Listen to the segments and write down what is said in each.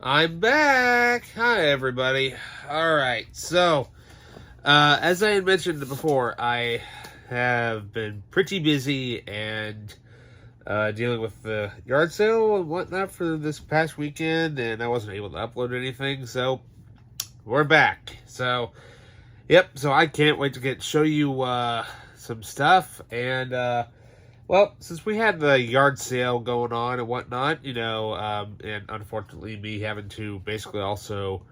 I'm back. Hi, everybody. All right. So, as I had mentioned before, I have been pretty busy and dealing with the yard sale and whatnot for this past weekend, and I wasn't able to upload anything. So, we're back. So, yep. So I can't wait to show you some stuff and. Well, since we had the yard sale going on and whatnot, and unfortunately me having to basically also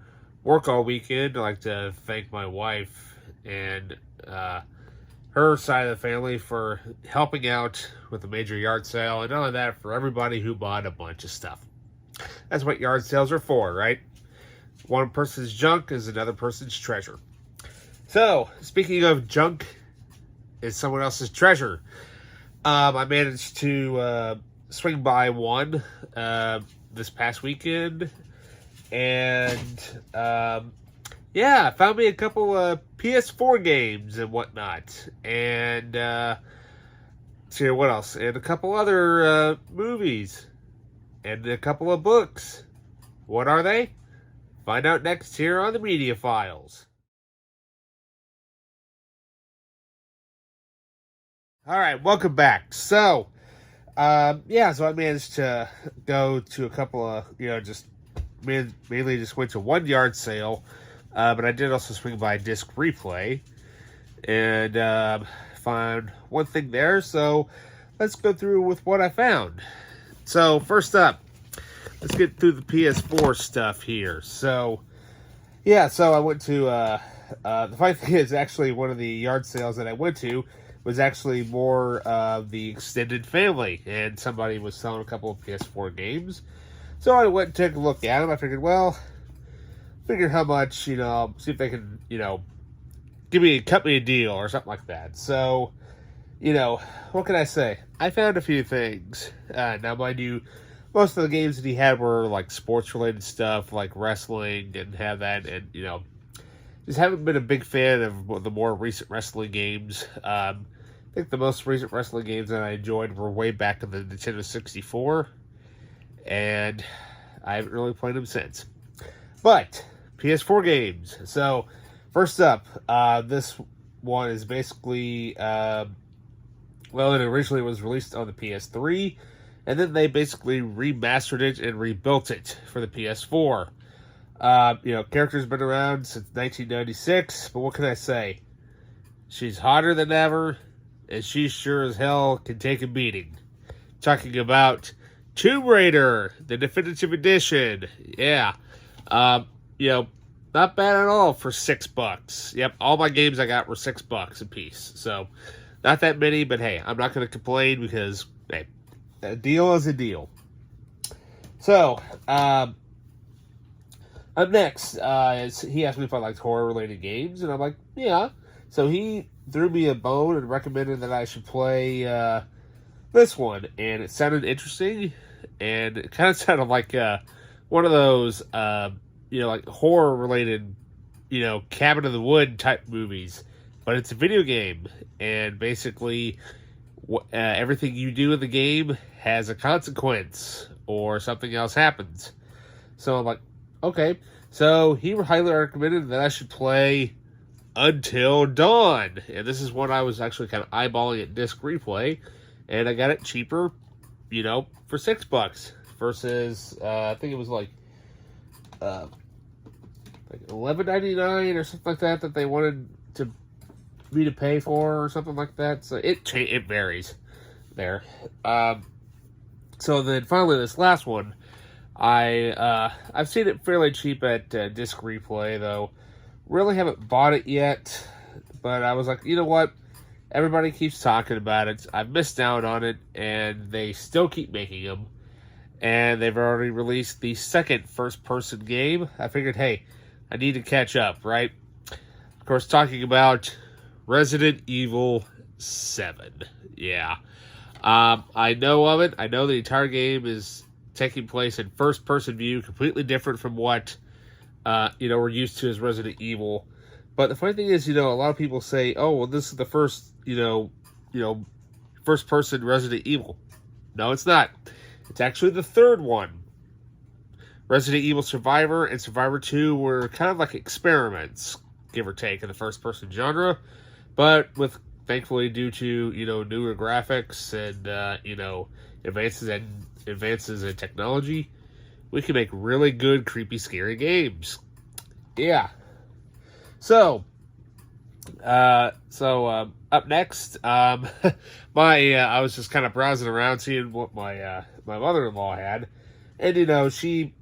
work all weekend, I'd like to thank my wife and her side of the family for helping out with the major yard sale, and not only that, for everybody who bought a bunch of stuff. That's what yard sales are for, right? One person's junk is another person's treasure. So, speaking of junk, is someone else's treasure. I managed to swing by one this past weekend, and I found me a couple PS4 games and whatnot, and see what else, and a couple other movies, and a couple of books. What are they? Find out next here on the Media Files. All right, welcome back. So I managed to go to a couple of, just mainly just went to one yard sale, but I did also swing by Disc Replay and find one thing there. So let's go through with what I found. So first up, let's get through the PS4 stuff here. So I went to the funny thing is actually one of the yard sales that I went to was actually more of the extended family, and somebody was selling a couple of PS4 games. So I went and took a look at them. I figured, how much, see if they can, cut me a deal or something like that. So, what can I say? I found a few things. Now, mind you, most of the games that he had were like sports related stuff, like wrestling, and have that, and just haven't been a big fan of the more recent wrestling games. I think the most recent wrestling games that I enjoyed were way back in the Nintendo 64, and I haven't really played them since. But PS4 games. So first up, this one is basically it originally was released on the PS3, and then they basically remastered it and rebuilt it for the PS4. Character's been around since 1996, but what can I say? She's hotter than ever, and she sure as hell can take a beating. Talking about Tomb Raider, the definitive edition. Yeah. Not bad at all for $6. Yep, all my games I got were $6 a piece. So, not that many, but hey, I'm not going to complain because, hey, a deal is a deal. So, up next, he asked me if I liked horror-related games, and I'm like, yeah. So he threw me a bone and recommended that I should play this one, and it sounded interesting, and it kind of sounded like one of those, like horror-related, Cabin in the Wood type movies, but it's a video game, and basically everything you do in the game has a consequence, or something else happens. So I'm like, okay, so he highly recommended that I should play Until Dawn, and this is one I was actually kind of eyeballing at Disc Replay, and I got it cheaper, for $6 versus I think it was like $11.99 or something like that they wanted me to pay for or something like that. So it varies there. So then finally this last one. I've seen it fairly cheap at Disc Replay, though. Really haven't bought it yet, but I was like, you know what? Everybody keeps talking about it. I've missed out on it, and they still keep making them. And they've already released the second first-person game. I figured, hey, I need to catch up, right? Of course, talking about Resident Evil 7. Yeah. I know of it. I know the entire game is taking place in first-person view, completely different from what, we're used to as Resident Evil. But the funny thing is, a lot of people say, oh, well, this is the first, first-person Resident Evil. No, it's not. It's actually the third one. Resident Evil Survivor and Survivor 2 were kind of like experiments, give or take, in the first-person genre. But with, thankfully, due to, newer graphics and, advances in technology, we can make really good, creepy, scary games. Yeah. So, up next, I was just kind of browsing around, seeing what my mother-in-law had. And, she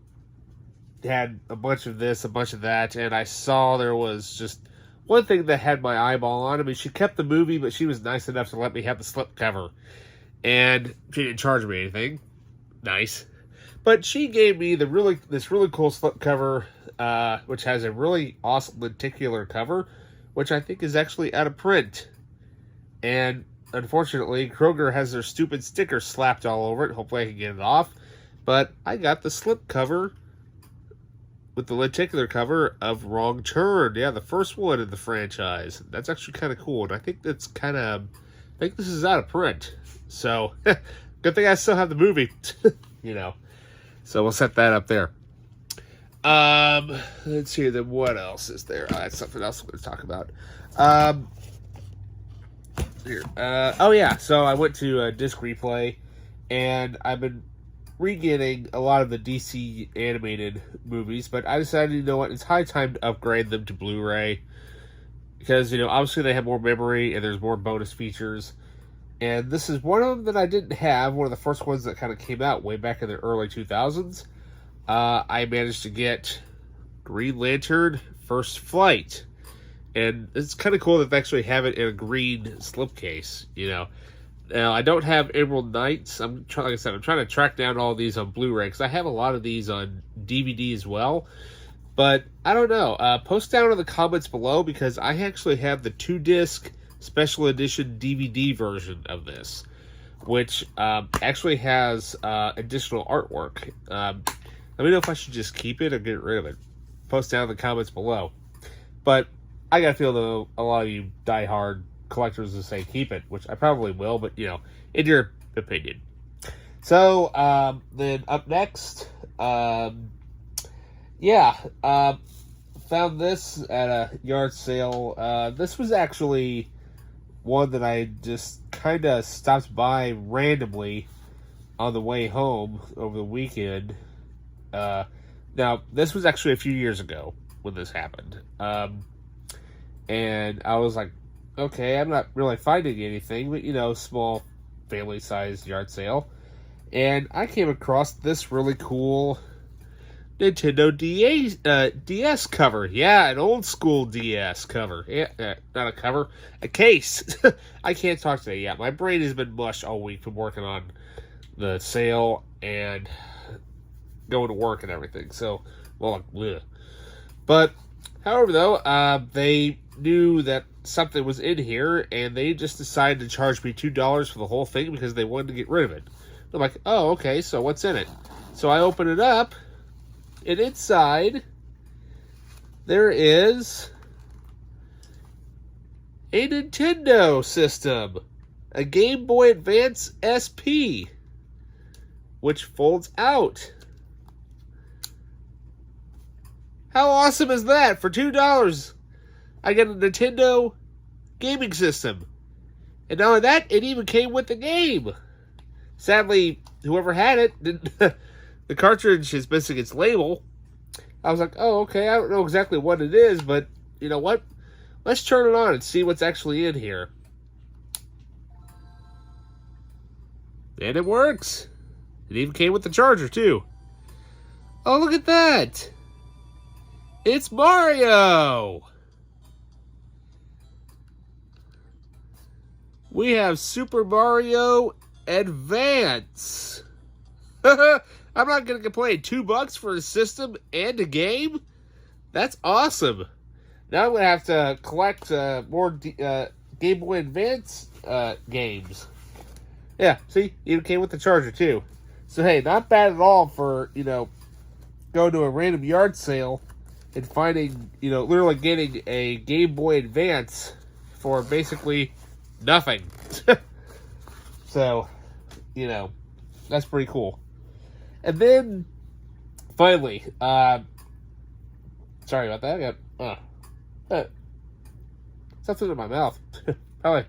had a bunch of this, a bunch of that, and I saw there was just one thing that had my eyeball on. I mean, she kept the movie, but she was nice enough to let me have the slipcover. And she didn't charge me anything. Nice. But she gave me this really cool slipcover, which has a really awesome lenticular cover, which I think is actually out of print. And unfortunately, Kroger has their stupid sticker slapped all over it. Hopefully I can get it off. But I got the slipcover with the lenticular cover of Wrong Turn. Yeah, the first one in the franchise. That's actually kind of cool. And I think this is out of print. So, good thing I still have the movie. So we'll set that up there. Let's see, then what else is there? That's something else I'm going to talk about. So I went to Disc Replay, and I've been re-getting a lot of the DC animated movies, but I decided, it's high time to upgrade them to Blu-ray, because, obviously they have more memory, and there's more bonus features, and this is one of them that I didn't have, one of the first ones that kind of came out way back in the early 2000s. I managed to get Green Lantern First Flight, and it's kind of cool that they actually have it in a green slipcase, Now, I don't have Emerald Knights. I'm trying to track down all these on Blu-ray, because I have a lot of these on DVD as well. But, I don't know. Post down in the comments below, because I actually have the 2-disc special edition DVD version of this, which actually has additional artwork. Let me know if I should just keep it or get rid of it. Post down in the comments below. But I got a feel that a lot of you diehard collectors will say keep it, which I probably will, but, in your opinion. So, then up next, found this at a yard sale. This was actually one that I just kind of stopped by randomly on the way home over the weekend. Now, this was actually a few years ago when this happened. And I was like, okay, I'm not really finding anything, but, small family-sized yard sale. And I came across this really cool Nintendo DS cover. Yeah, an old-school DS cover. Yeah, not a cover, a case. I can't talk today yet. My brain has been mush all week from working on the sale and going to work and everything. So, well, bleh. But, however, though, they knew that something was in here, and they just decided to charge me $2 for the whole thing because they wanted to get rid of it. I'm like, oh, okay, so what's in it? So I open it up, and inside, there is a Nintendo system, a Game Boy Advance SP, which folds out. How awesome is that? For $2, I get a Nintendo gaming system. And not only that, it even came with the game. Sadly, whoever had it, didn't, the cartridge is missing its label. I was like, oh, okay, I don't know exactly what it is, but you know what? Let's turn it on and see what's actually in here. And it works. It even came with the charger, too. Oh, look at that! It's Mario! We have Super Mario Advance. I'm not going to complain. $2 for a system and a game? That's awesome. Now I'm going to have to collect more Game Boy Advance games. Yeah, see? Even came with the charger, too. So, hey, not bad at all for, going to a random yard sale and finding, literally getting a Game Boy Advance for basically nothing. So, that's pretty cool. And then, finally, sorry about that. I got something in my mouth. Probably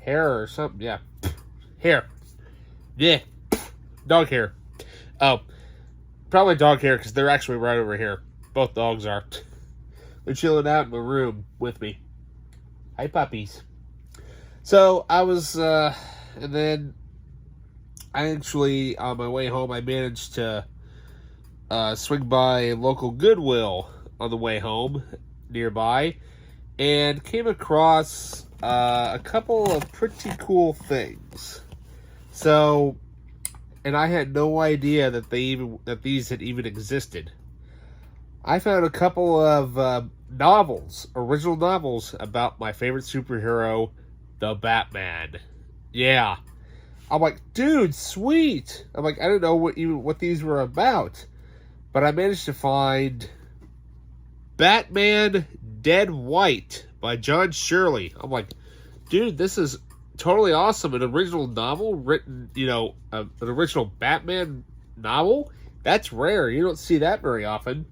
hair or something. Yeah, hair. Yeah, dog hair. Oh, probably dog hair because they're actually right over here. Both dogs are. They're chilling out in the room with me. Hi, puppies. So I was, and then I actually, on my way home, I managed to swing by a local Goodwill on the way home nearby and came across a couple of pretty cool things. So, and I had no idea that these had even existed. I found a couple of original novels about my favorite superhero, the Batman. Yeah. I'm like, dude, sweet. I'm like, I don't know what these were about. But I managed to find Batman Dead White by John Shirley. I'm like, dude, this is totally awesome. An original novel written, an original Batman novel? That's rare. You don't see that very often.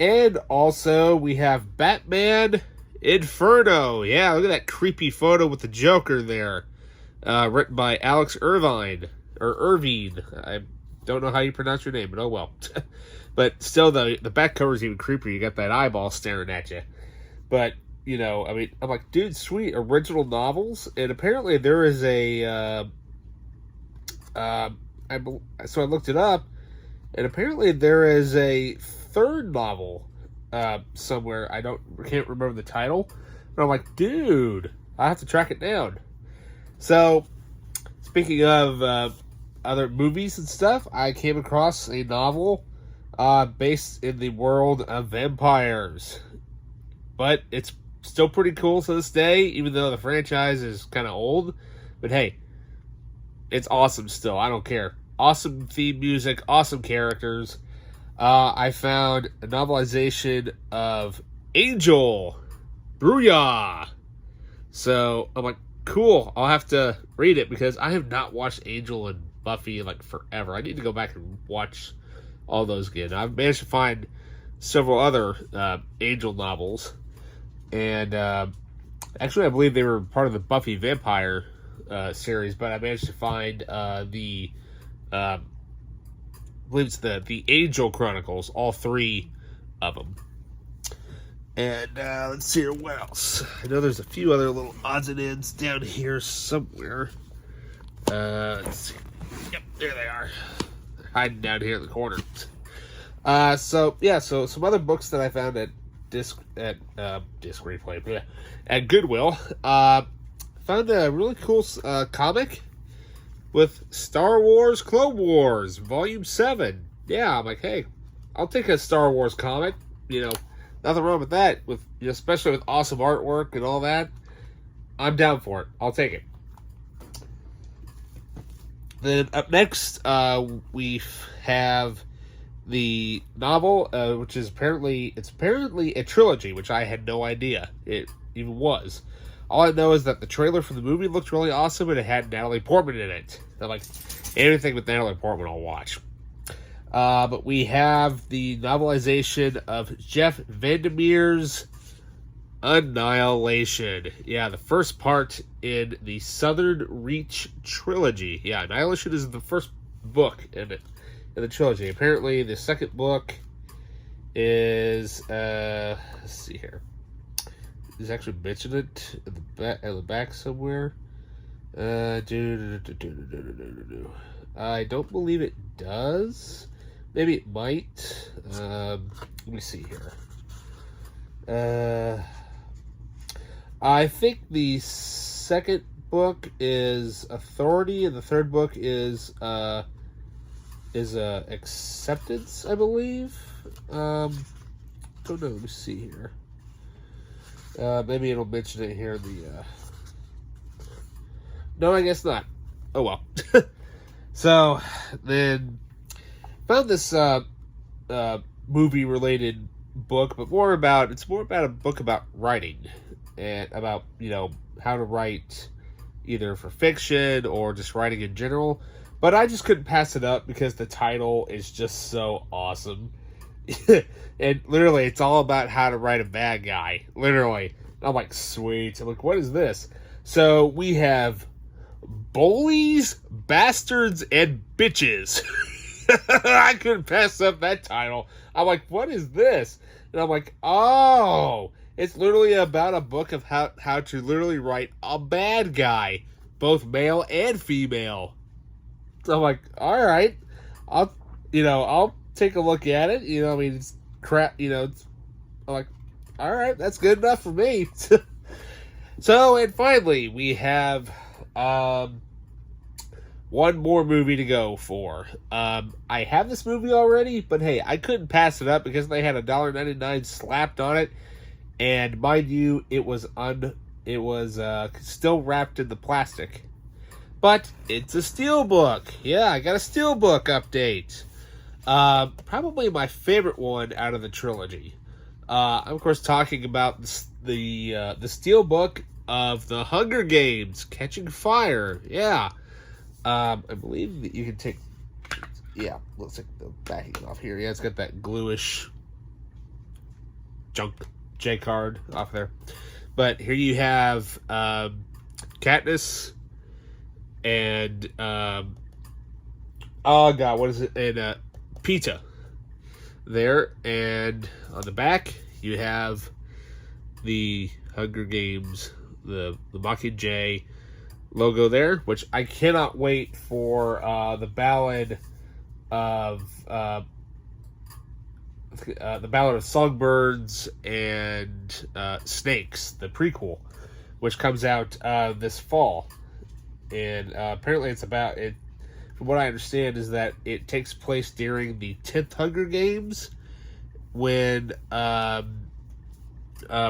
And also, we have Batman Inferno. Yeah, look at that creepy photo with the Joker there. Written by Alex Irvine. Or Irvine. I don't know how you pronounce your name, but oh well. But still, the back cover is even creepier. You got that eyeball staring at you. But, I'm like, dude, sweet. Original novels. And apparently there is a... so I looked it up. And apparently there is a third novel somewhere. I can't remember the title, but I'm like, dude, I have to track it down. So, speaking of other movies and stuff, I came across a novel based in the world of vampires, but it's still pretty cool to this day, even though the franchise is kind of old. But hey, it's awesome still. I don't care. Awesome theme music, awesome characters. I found a novelization of Angel. Booyah! So, I'm like, cool. I'll have to read it because I have not watched Angel and Buffy in like forever. I need to go back and watch all those again. I've managed to find several other Angel novels. And actually, I believe they were part of the Buffy Vampire series, but I managed to find I believe it's the Angel Chronicles, all three of them. And let's see here, what else? I know there's a few other little odds and ends down here somewhere. Let's see. Yep, there they are. They're hiding down here in the corner. So some other books that I found at Disc Replay, at Goodwill. Found a really cool comic with Star Wars Clone Wars, Volume 7. Yeah, I'm like, hey, I'll take a Star Wars comic. Nothing wrong with that. Especially with awesome artwork and all that. I'm down for it. I'll take it. Then up next, we have the novel, which is apparently a trilogy, which I had no idea it even was. All I know is that the trailer for the movie looked really awesome, and it had Natalie Portman in it. I'm like, anything with Natalie Portman, I'll watch. But we have the novelization of Jeff Vandermeer's Annihilation. Yeah, the first part in the Southern Reach trilogy. Yeah, Annihilation is the first book in the trilogy. Apparently, the second book is let's see here. He's actually mentioned it at the back somewhere. I don't believe it does. Maybe it might. Let me see here. I think the second book is Authority, and the third book is Acceptance, I believe. Don't know. Let me see here. Maybe it'll mention it here in the. No, I guess not. Oh well. So then found this movie-related book, but it's more about a book about writing and about how to write either for fiction or just writing in general. But I just couldn't pass it up because the title is just so awesome. And literally, it's all about how to write a bad guy. Literally. I'm like, sweet. I'm like, what is this? So we have Bullies, Bastards, and Bitches. I couldn't pass up that title. I'm like, what is this? And I'm like, oh, it's literally about a book of how to literally write a bad guy, both male and female. So I'm like, all right, I'll take a look at it. I mean, it's crap. I'm like, all right, that's good enough for me. So, and finally, we have one more movie to go for. I have this movie already, but hey, I couldn't pass it up because they had $1.99 slapped on it, and mind you, it was still wrapped in the plastic. But it's a steelbook. Yeah, I got a steelbook update. Probably my favorite one out of the trilogy. I'm of course talking about the steelbook of the Hunger Games: Catching Fire. Yeah. I believe that you can take. Yeah, looks like the backing off here. Yeah, it's got that gluish junk J card off there. But here you have Katniss and oh god, what is it? And Peeta there, and on the back you have the Hunger Games, the Mockingjay logo there, which I cannot wait for the Ballad of Songbirds and Snakes, the prequel, which comes out this fall, and apparently it's about it. From what I understand, is that it takes place during the 10th Hunger Games, when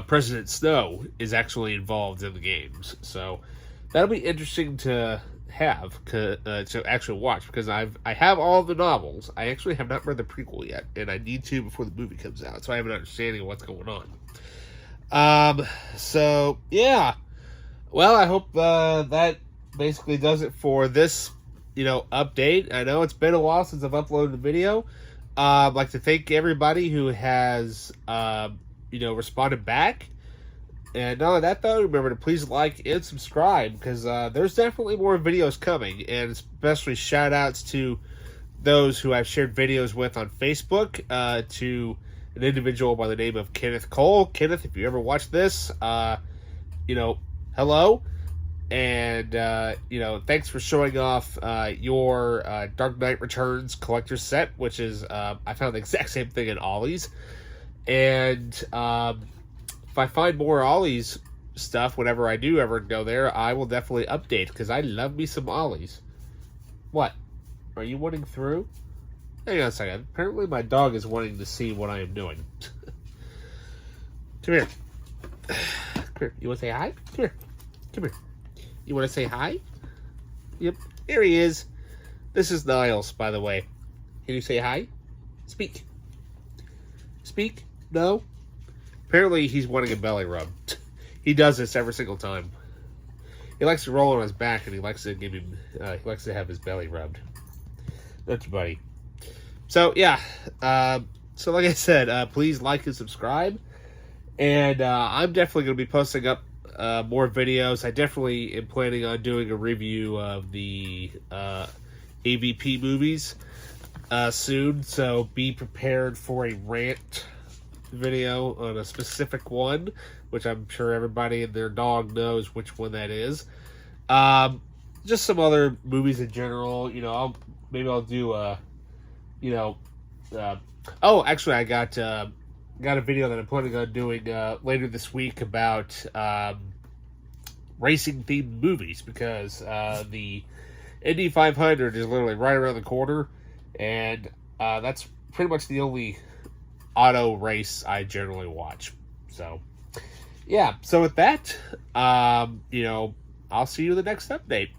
President Snow is actually involved in the games. So that'll be interesting to have to actually watch, because I have all the novels. I actually have not read the prequel yet, and I need to before the movie comes out, so I have an understanding of what's going on. So yeah, well, I hope that basically does it for this update. I know it's been a while since I've uploaded a video. I'd like to thank everybody who has responded back. And not only that, though, remember to please like and subscribe, because there's definitely more videos coming, and especially shout outs to those who I've shared videos with on Facebook, to an individual by the name of Kenneth Cole. Kenneth, if you ever watch this, hello. And, thanks for showing off your Dark Knight Returns collector's set, which is, I found the exact same thing in Ollie's. And if I find more Ollie's stuff, whenever I do ever go there, I will definitely update, because I love me some Ollie's. What? Are you wanting through? Hang on a second. Apparently my dog is wanting to see what I am doing. Come here. Come here. You want to say hi? Come here. Come here. You want to say hi? Yep. Here he is. This is Niles, by the way. Can you say hi? Speak. Speak? No? Apparently he's wanting a belly rub. He does this every single time. He likes to roll on his back, and he likes to have his belly rubbed. That's your buddy. So yeah. So like I said, please like and subscribe. And I'm definitely going to be posting up more videos. I definitely am planning on doing a review of the AVP movies soon, so be prepared for a rant video on a specific one, which I'm sure everybody and their dog knows which one that is. Just some other movies in general. I'll do oh, actually, I got a video that I'm planning on doing later this week about racing themed movies, because the Indy 500 is literally right around the corner, and that's pretty much the only auto race I generally watch. So yeah, so with that, I'll see you in the next update.